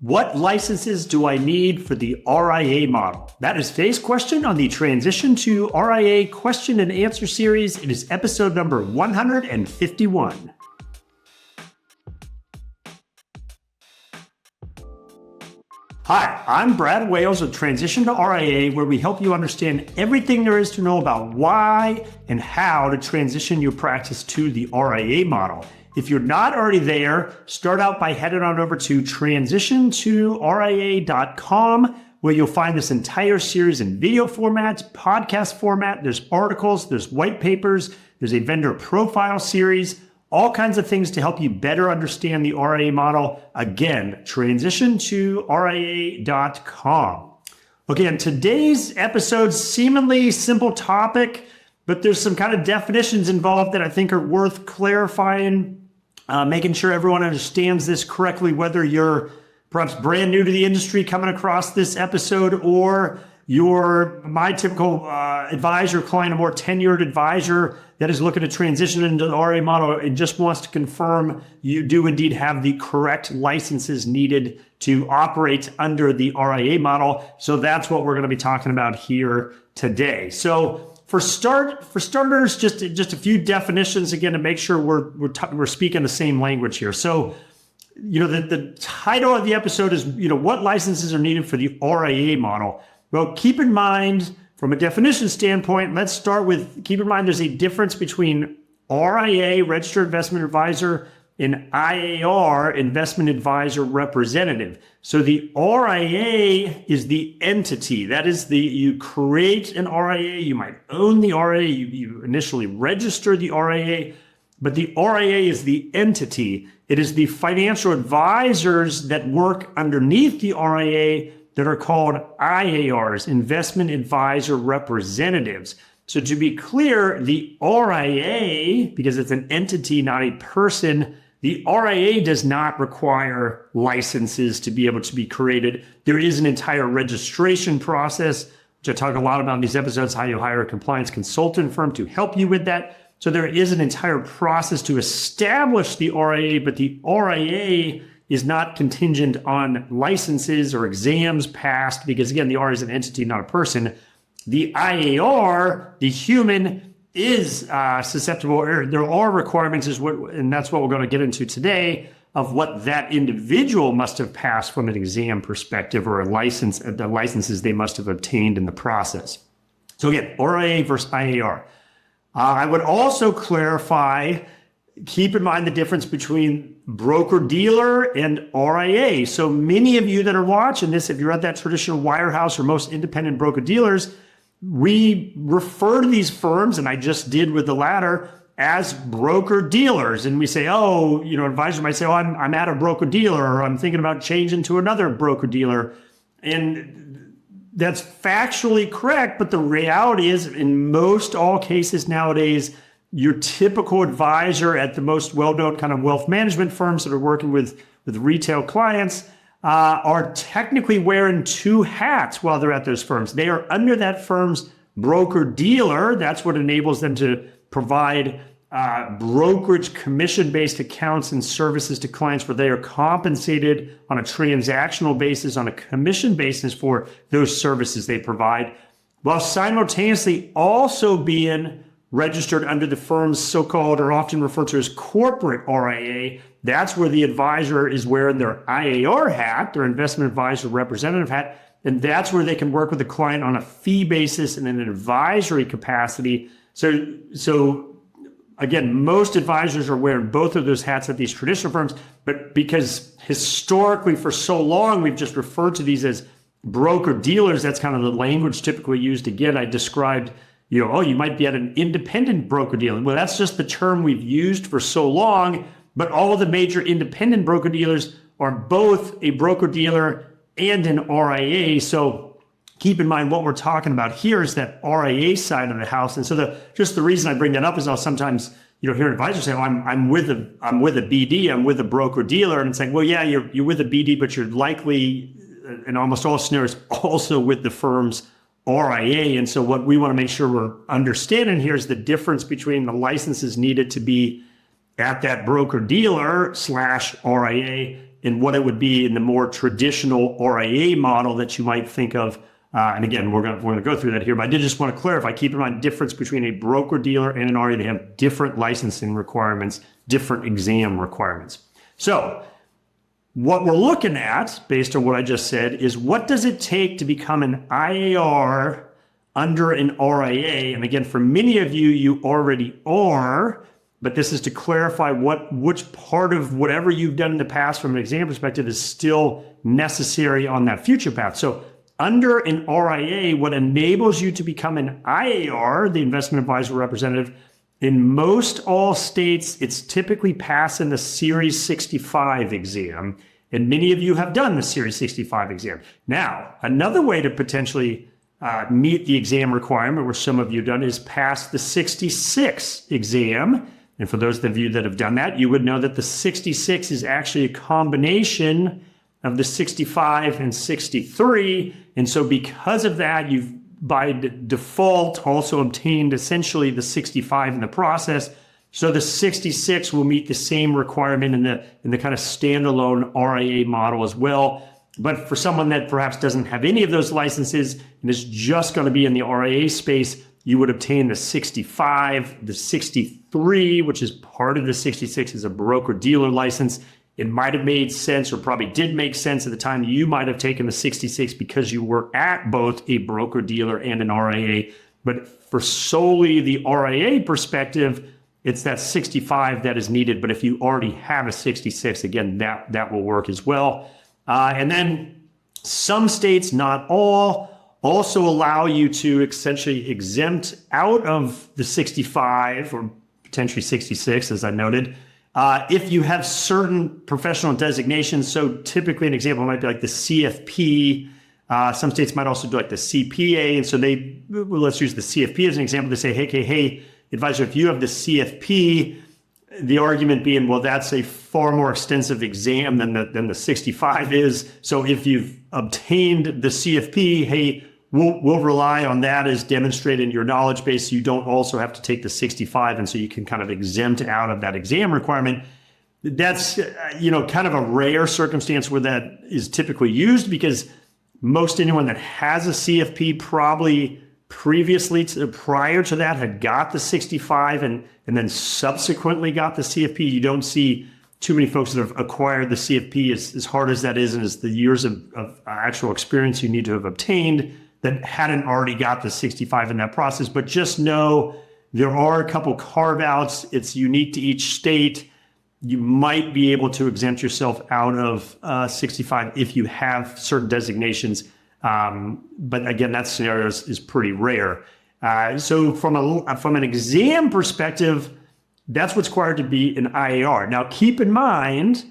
What licenses do I need for the RIA model? That is today's question on the Transition to RIA question and answer series. It is episode number 151. Hi, I'm Brad Wales with Transition to RIA, where we help you understand everything there is to know about why and how to transition your practice to the RIA model. If you're not already there, start out by heading on over to transitiontoria.com, where you'll find this entire series in video format, podcast format. There's articles, there's white papers, there's a vendor profile series, all kinds of things to help you better understand the RIA model. Again, transitiontoria.com. Okay, and today's episode, seemingly simple topic, but there's some kind of definitions involved that I think are worth clarifying, making sure everyone understands this correctly, whether you're perhaps brand new to the industry coming across this episode, or you're my typical advisor, client, a more tenured advisor that is looking to transition into the RIA model and just wants to confirm you do indeed have the correct licenses needed to operate under the RIA model. So that's what we're going to be talking about here today. So for starters, just a few definitions again to make sure we're speaking the same language here. So, the title of the episode is, what licenses are needed for the RIA model? Well, keep in mind, from a definition standpoint, let's start with, keep in mind there's a difference between RIA, Registered Investment Advisor, and IAR, Investment Advisor Representative. So the RIA is the entity. That is you create an RIA, you might own the RIA, you initially register the RIA, but the RIA is the entity. It is the financial advisors that work underneath the RIA that are called IARs, Investment Advisor Representatives. So to be clear, the RIA, because it's an entity, not a person, the RIA does not require licenses to be able to be created. There is an entire registration process, which I talk a lot about in these episodes, how you hire a compliance consultant firm to help you with that. So there is an entire process to establish the RIA, but the RIA is not contingent on licenses or exams passed, because again, the RIA is an entity, not a person. The IAR, the human, is susceptible, or there are requirements, and that's what we're going to get into today, of what that individual must have passed from an exam perspective, or a license, the licenses they must have obtained in the process. So again, RIA versus IAR. I would also clarify, keep in mind the difference between broker-dealer and RIA. So many of you that are watching this, if you're at that traditional wirehouse or most independent broker-dealers, we refer to these firms, and I just did with the latter, as broker-dealers. And we say, advisor might say, I'm at a broker-dealer, or I'm thinking about changing to another broker-dealer. And that's factually correct, but the reality is, in most all cases nowadays, your typical advisor at the most well-known kind of wealth management firms that are working with retail clients are technically wearing two hats while they're at those firms. They are under that firm's broker-dealer. That's what enables them to provide brokerage commission-based accounts and services to clients, where they are compensated on a transactional basis, on a commission basis for those services they provide, while simultaneously also being registered under the firm's so-called, or often referred to as, corporate RIA. That's where the advisor is wearing their IAR hat, their investment advisor representative hat, and that's where they can work with the client on a fee basis and in an advisory capacity. So again, most advisors are wearing both of those hats at these traditional firms, but because historically for so long we've just referred to these as broker-dealers, that's kind of the language typically used. Again, I described, you might be at an independent broker-dealer. Well, that's just the term we've used for so long, but all of the major independent broker-dealers are both a broker-dealer and an RIA. So keep in mind what we're talking about here is that RIA side of the house. And so the reason I bring that up is I'll sometimes, hear advisors say, I'm with a BD, I'm with a broker-dealer. And it's like, well, yeah, you're with a BD, but you're likely, in almost all scenarios, also with the firm's RIA. And so what we want to make sure we're understanding here is the difference between the licenses needed to be at that broker-dealer / RIA and what it would be in the more traditional RIA model that you might think of. And again, we're going to go through that here, but I did just want to clarify, keep in mind difference between a broker-dealer and an RIA. They have different licensing requirements, different exam requirements. So what we're looking at, based on what I just said, is what does it take to become an IAR under an RIA? And again, for many of you, you already are, but this is to clarify which part of whatever you've done in the past from an exam perspective is still necessary on that future path. So under an RIA, what enables you to become an IAR, the investment advisor representative, in most all states, it's typically passing the Series 65 exam. And many of you have done the Series 65 exam. Now, another way to potentially meet the exam requirement, where some of you have done, is pass the 66 exam. And for those of you that have done that, you would know that the 66 is actually a combination of the 65 and 63. And so because of that, you've by default also obtained essentially the 65 in the process. So the 66 will meet the same requirement in the kind of standalone RIA model as well. But for someone that perhaps doesn't have any of those licenses and is just going to be in the RIA space, you would obtain the 65, the 63, which is part of the 66, is a broker-dealer license. It might have made sense, or probably did make sense at the time you might have taken the 66 because you were at both a broker-dealer and an RIA. But for solely the RIA perspective, it's that 65 that is needed. But if you already have a 66, again, that will work as well. And then some states, not all, also allow you to essentially exempt out of the 65 or potentially 66, as I noted, if you have certain professional designations. So typically an example might be like the CFP. Some states might also do like the CPA. And so let's use the CFP as an example to say, hey, advisor, if you have the CFP, the argument being, well, that's a far more extensive exam than the 65 is. So if you've obtained the CFP, hey, we'll rely on that as demonstrated in your knowledge base. So you don't also have to take the 65. And so you can kind of exempt out of that exam requirement. That's, kind of a rare circumstance where that is typically used, because most anyone that has a CFP probably prior to that had got the 65 and then subsequently got the CFP. You don't see too many folks that have acquired the CFP, as hard as that is, and as the years of actual experience you need to have obtained, that hadn't already got the 65 in that process. But just know there are a couple carve outs. It's unique to each state. You might be able to exempt yourself out of 65 if you have certain designations. But again, that scenario is pretty rare. So from an exam perspective, that's what's required to be an IAR. Now, keep in mind,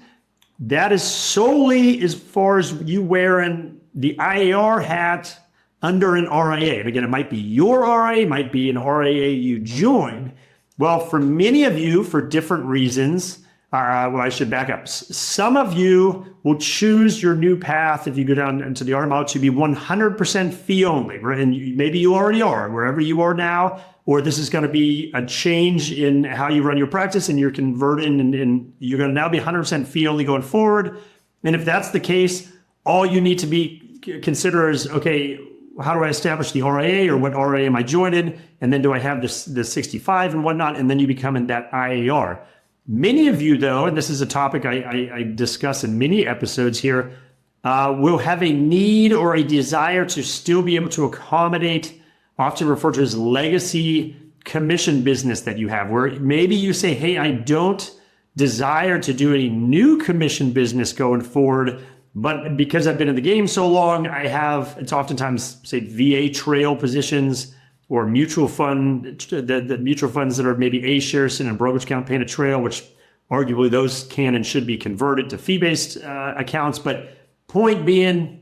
that is solely as far as you wearing the IAR hat under an RIA. And again, it might be your RIA, it might be an RIA you join. Well, for many of you, for different reasons, I should back up. Some of you will choose your new path if you go down into the RIA model to be 100% fee only, right? And maybe you already are, wherever you are now, or this is going to be a change in how you run your practice and you're converting and you're going to now be 100% fee only going forward. And if that's the case, all you need to consider is, okay, how do I establish the RIA, or what RIA am I joined in? And then do I have the 65 and whatnot? And then you become in that IAR. Many of you, though, and this is a topic I discuss in many episodes here, will have a need or a desire to still be able to accommodate, often referred to as legacy commission business that you have, where maybe you say, hey, I don't desire to do any new commission business going forward, but because I've been in the game so long, it's oftentimes, say, VA trail positions, or mutual fund, the mutual funds that are maybe A shares in a brokerage account paying a trail, which arguably those can and should be converted to fee-based accounts. But point being,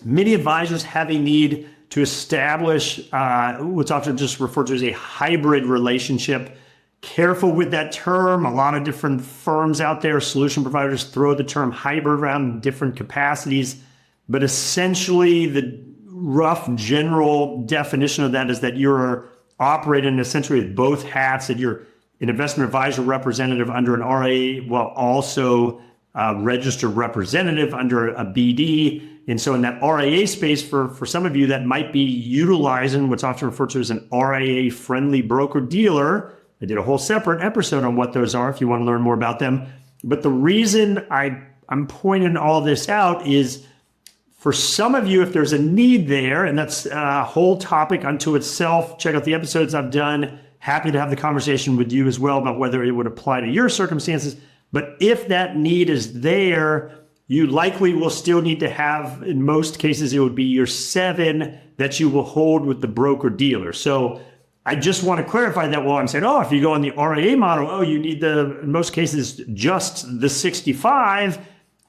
many advisors have a need to establish what's often just referred to as a hybrid relationship. Careful with that term. A lot of different firms out there, solution providers, throw the term hybrid around in different capacities. But essentially, the rough general definition of that is that you're operating essentially with both hats, that you're an investment advisor representative under an RIA while also registered representative under a BD. And so in that RIA space, for some of you that might be utilizing what's often referred to as an RIA-friendly broker-dealer. I did a whole separate episode on what those are if you want to learn more about them. But the reason I'm pointing all this out is for some of you, if there's a need there, and that's a whole topic unto itself, check out the episodes I've done. Happy to have the conversation with you as well about whether it would apply to your circumstances. But if that need is there, you likely will still need to have, in most cases, it would be your 7 that you will hold with the broker dealer. So I just want to clarify that while I'm saying, if you go on the RIA model, you need in most cases, just the 65.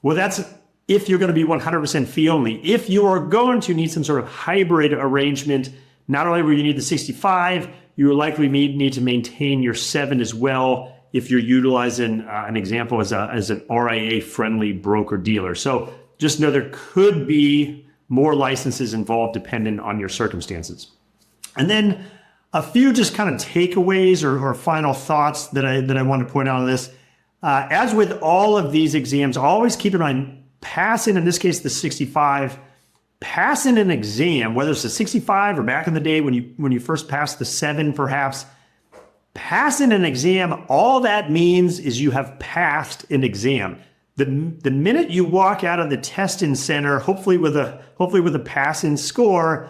Well, that's if you're going to be 100% fee only. If you are going to need some sort of hybrid arrangement, not only will you need the 65, you will likely need to maintain your 7 as well if you're utilizing an example as an RIA-friendly broker-dealer. So just know there could be more licenses involved depending on your circumstances. And then a few just kind of takeaways or final thoughts that I want to point out on this. As with all of these exams, always keep in mind, passing, in this case, the 65, passing an exam, whether it's the 65 or back in the day when you first passed the 7 perhaps, passing an exam, all that means is you have passed an exam. The minute you walk out of the testing center, hopefully with a passing score,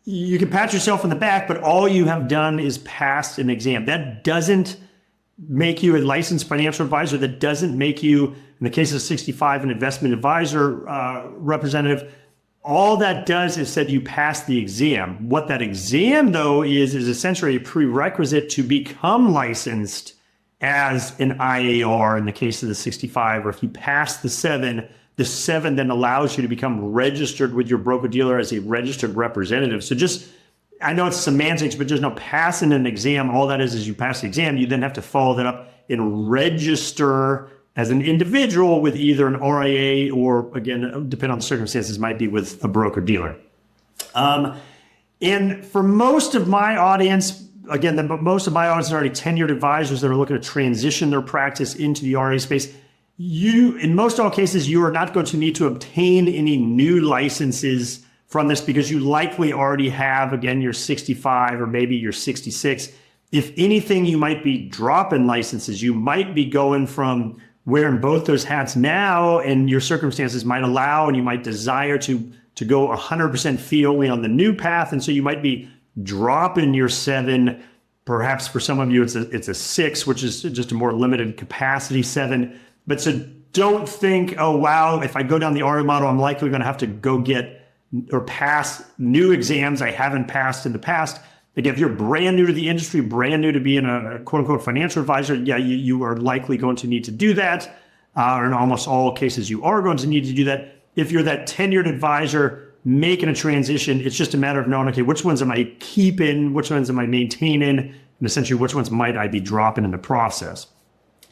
you can pat yourself on the back, but all you have done is passed an exam. That doesn't make you a licensed financial advisor. That doesn't make you, in the case of 65, an investment advisor representative. All that does is said you pass the exam. What that exam, though, is essentially a prerequisite to become licensed as an IAR in the case of the 65, or if you pass the 7 then allows you to become registered with your broker-dealer as a registered representative. So I know it's semantics, but just know passing an exam, all that is you pass the exam. You then have to follow that up and register as an individual with either an RIA or, again, depending on the circumstances, might be with a broker-dealer. And for most of my audience, again, most of my audience are already tenured advisors that are looking to transition their practice into the RIA space. In most all cases, you are not going to need to obtain any new licenses from this because you likely already have, again, your 65 or maybe your 66. If anything, you might be dropping licenses. You might be going from wearing both those hats now, and your circumstances might allow, and you might desire to go 100% fee only on the new path. And so you might be dropping your 7. Perhaps for some of you, it's a 6, which is just a more limited capacity 7. But so don't think, oh, wow, if I go down the RIA model, I'm likely going to have to go get or pass new exams I haven't passed in the past. Again, if you're brand new to the industry, brand new to being a quote unquote financial advisor, you are likely going to need to do that. Or in almost all cases, you are going to need to do that. If you're that tenured advisor making a transition, it's just a matter of knowing, okay, which ones am I keeping? Which ones am I maintaining? And essentially, which ones might I be dropping in the process?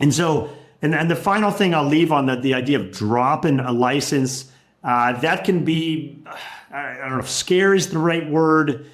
And so, and the final thing I'll leave on the idea of dropping a license, that can be, I don't know if scary is the right word,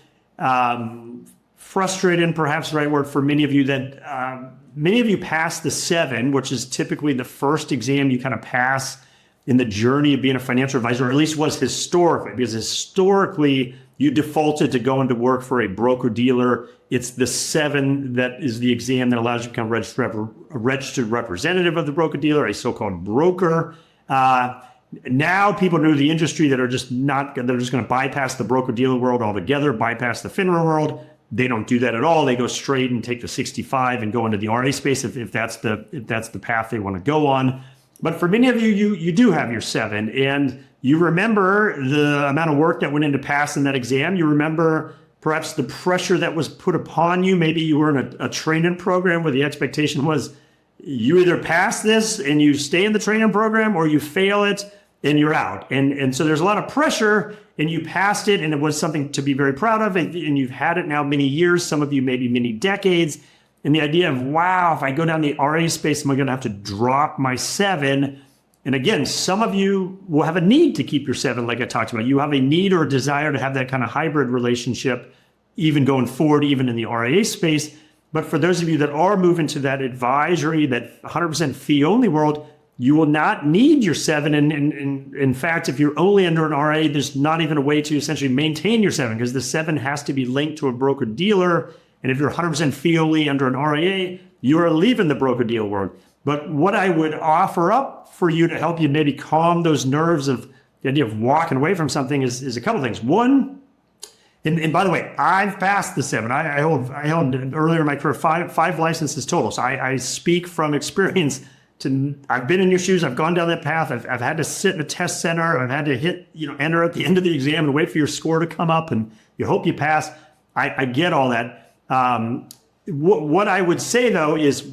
frustrating, perhaps the right word for many of you that many of you pass the 7, which is typically the first exam you kind of pass in the journey of being a financial advisor, or at least was historically, because historically you defaulted to going to work for a broker dealer. It's the 7 that is the exam that allows you to become a registered representative of the broker dealer, a so-called broker. Now people new to the industry that are just going to bypass the broker dealer world altogether, bypass the FINRA world. They don't do that at all. They go straight and take the 65 and go into the RIA space if that's the path they want to go on. But for many of you, you do have your 7, and you remember the amount of work that went into passing that exam. You remember perhaps the pressure that was put upon you. Maybe you were in a training program where the expectation was you either pass this and you stay in the training program, or you fail it and you're out. And so there's a lot of pressure, and you passed it, and it was something to be very proud of, and you've had it now many years, some of you maybe many decades. And the idea of, wow, if I go down the RIA space, am I going to have to drop my 7? And again, some of you will have a need to keep your 7, like I talked about. You have a need or a desire to have that kind of hybrid relationship, even going forward, even in the RIA space. But for those of you that are moving to that advisory, that 100% fee only world, you will not need your 7. And in fact, if you're only under an RIA, there's not even a way to essentially maintain your 7 because the 7 has to be linked to a broker dealer. And if you're 100% fee only under an RIA, you are leaving the broker deal world. But what I would offer up for you to help you maybe calm those nerves of the idea of walking away from something is a couple things. One, and by the way, I've passed the 7. I held earlier in my career five licenses total. So I speak from experience. I've been in your shoes. I've gone down that path. I've had to sit in a test center. I've had to hit, enter at the end of the exam and wait for your score to come up, and you hope you pass. I get all that. What I would say though is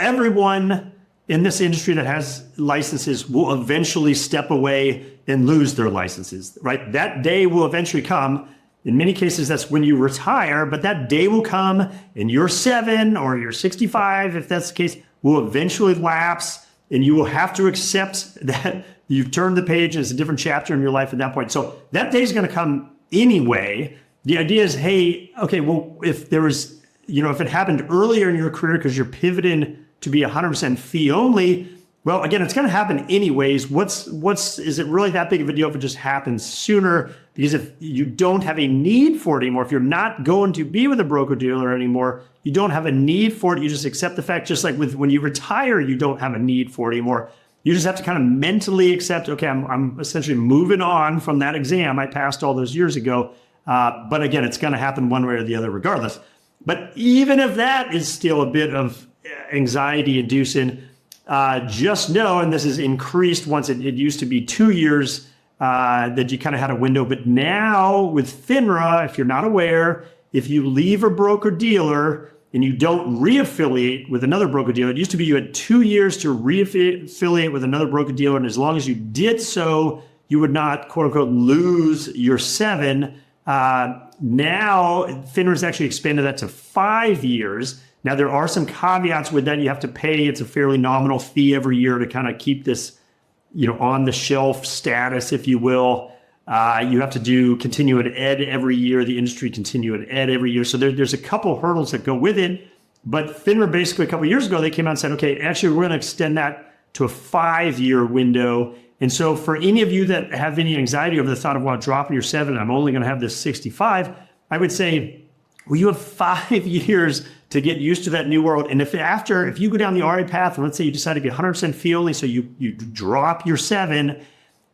everyone in this industry that has licenses will eventually step away and lose their licenses, right? That day will eventually come. In many cases, that's when you retire, but that day will come and your 7 or your 65, if that's the case, will eventually lapse, and you will have to accept that you've turned the page and it's a different chapter in your life at that point. So that day is going to come anyway. The idea is, hey, okay, well, if there was, if it happened earlier in your career because you're pivoting to be 100% fee only, well, again, it's going to happen anyways. Is it really that big of a deal if it just happens sooner? Because if you don't have a need for it anymore, if you're not going to be with a broker dealer anymore, you don't have a need for it. You just accept the fact, just like when you retire, you don't have a need for it anymore. You just have to kind of mentally accept, okay, I'm essentially moving on from that exam I passed all those years ago. But again, it's going to happen one way or the other regardless. But even if that is still a bit of anxiety inducing, just know, and this is increased once it used to be 2 years that you kind of had a window, but now with FINRA, if you're not aware, if you leave a broker dealer and you don't reaffiliate with another broker dealer, it used to be you had 2 years to reaffiliate with another broker dealer, and as long as you did so, you would not, quote unquote, lose your 7. Now, FINRA has actually expanded that to 5 years. Now, there are some caveats with that. You have to pay, it's a fairly nominal fee every year to kind of keep this, on the shelf status, if you will. You have to do continuing ed every year, the industry continuing ed every year. So there's a couple hurdles that go with it. But FINRA basically a couple of years ago, they came out and said, okay, actually, we're going to extend that to a 5-year window. And so for any of you that have any anxiety over the thought of, well, dropping your 7, I'm only going to have this 65, I would say, well, you have 5 years to get used to that new world. And if you go down the RA path, and let's say you decide to be 100% fee only, so you drop your 7,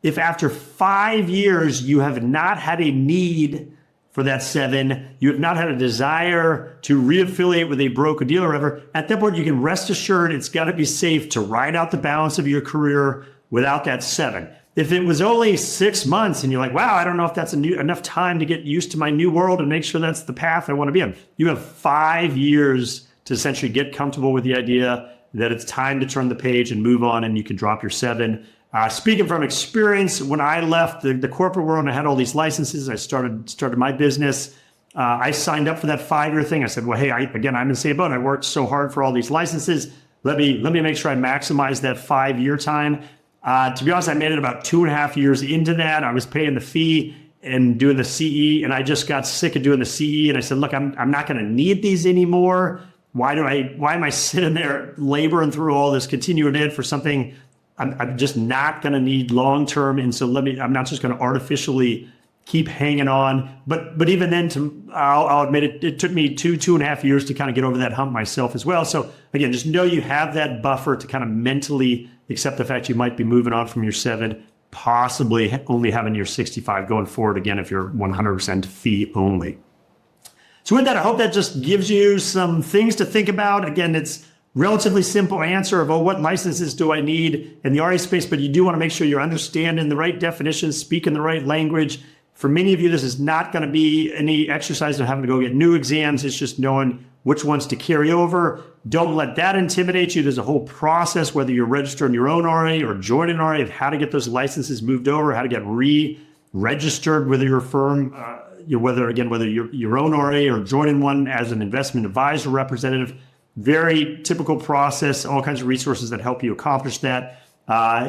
if after 5 years you have not had a need for that 7, you have not had a desire to reaffiliate with a broker dealer or whatever, at that point you can rest assured it's got to be safe to ride out the balance of your career without that 7. If it was only 6 months and you're like, wow, I don't know if that's enough time to get used to my new world and make sure that's the path I want to be on. You have 5 years to essentially get comfortable with the idea that it's time to turn the page and move on, and you can drop your 7. Speaking from experience, when I left the corporate world and I had all these licenses, I started my business. I signed up for that 5-year thing. I said, well, hey, I'm in the same boat. I worked so hard for all these licenses. Let me make sure I maximize that 5-year time. To be honest, I made it about 2.5 years into that. I was paying the fee and doing the CE, and I just got sick of doing the CE. And I said, look, I'm not going to need these anymore. Why am I sitting there laboring through all this continuing ed for something I'm just not going to need long term? And so I'm not just going to artificially keep hanging on. But even then, I'll admit it took me 2.5 years to kind of get over that hump myself as well. So again, just know you have that buffer to kind of mentally accept the fact you might be moving on from your 7, possibly only having your 65 going forward again if you're 100% fee only. So with that, I hope that just gives you some things to think about. Again, it's relatively simple answer of, what licenses do I need in the RA space? But you do want to make sure you're understanding the right definitions, speaking the right language. For many of you, this is not going to be any exercise of having to go get new exams. It's just knowing which ones to carry over. Don't let that intimidate you. There's a whole process, whether you're registering your own RA or joining an RA, of how to get those licenses moved over, how to get re-registered with your firm, whether you're your own RA or joining one as an investment advisor representative. Very typical process, all kinds of resources that help you accomplish that.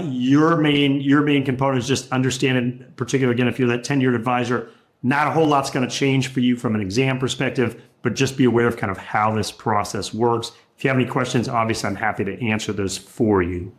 Your main component is just understanding, particularly again, if you're that tenured advisor, not a whole lot's going to change for you from an exam perspective, but just be aware of kind of how this process works. If you have any questions, obviously I'm happy to answer those for you.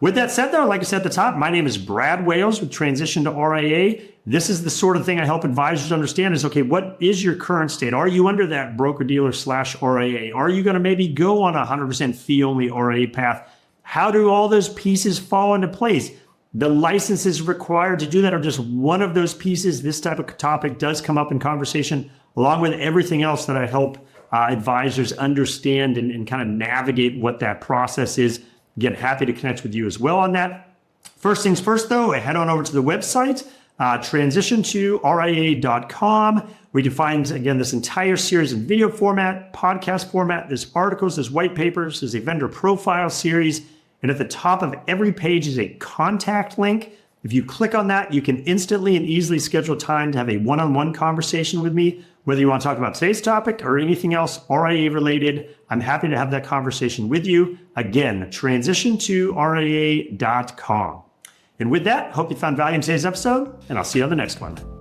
With that said, though, like I said at the top, my name is Brad Wales with Transition to RIA. This is the sort of thing I help advisors understand is, okay, what is your current state? Are you under that broker-dealer/RIA? Are you going to maybe go on a 100% fee-only RIA path? How do all those pieces fall into place? The licenses required to do that are just one of those pieces. This type of topic does come up in conversation, along with everything else that I help advisors understand and kind of navigate what that process is. Again, happy to connect with you as well on that. First things first, though, head on over to the website, transitiontoria.com, where you can find, again, this entire series in video format, podcast format. There's articles, there's white papers, there's a vendor profile series. And at the top of every page is a contact link. If you click on that, you can instantly and easily schedule time to have a one-on-one conversation with me, whether you want to talk about today's topic or anything else RIA related. I'm happy to have that conversation with you. Again, transitiontoria.com. And with that, hope you found value in today's episode, and I'll see you on the next one.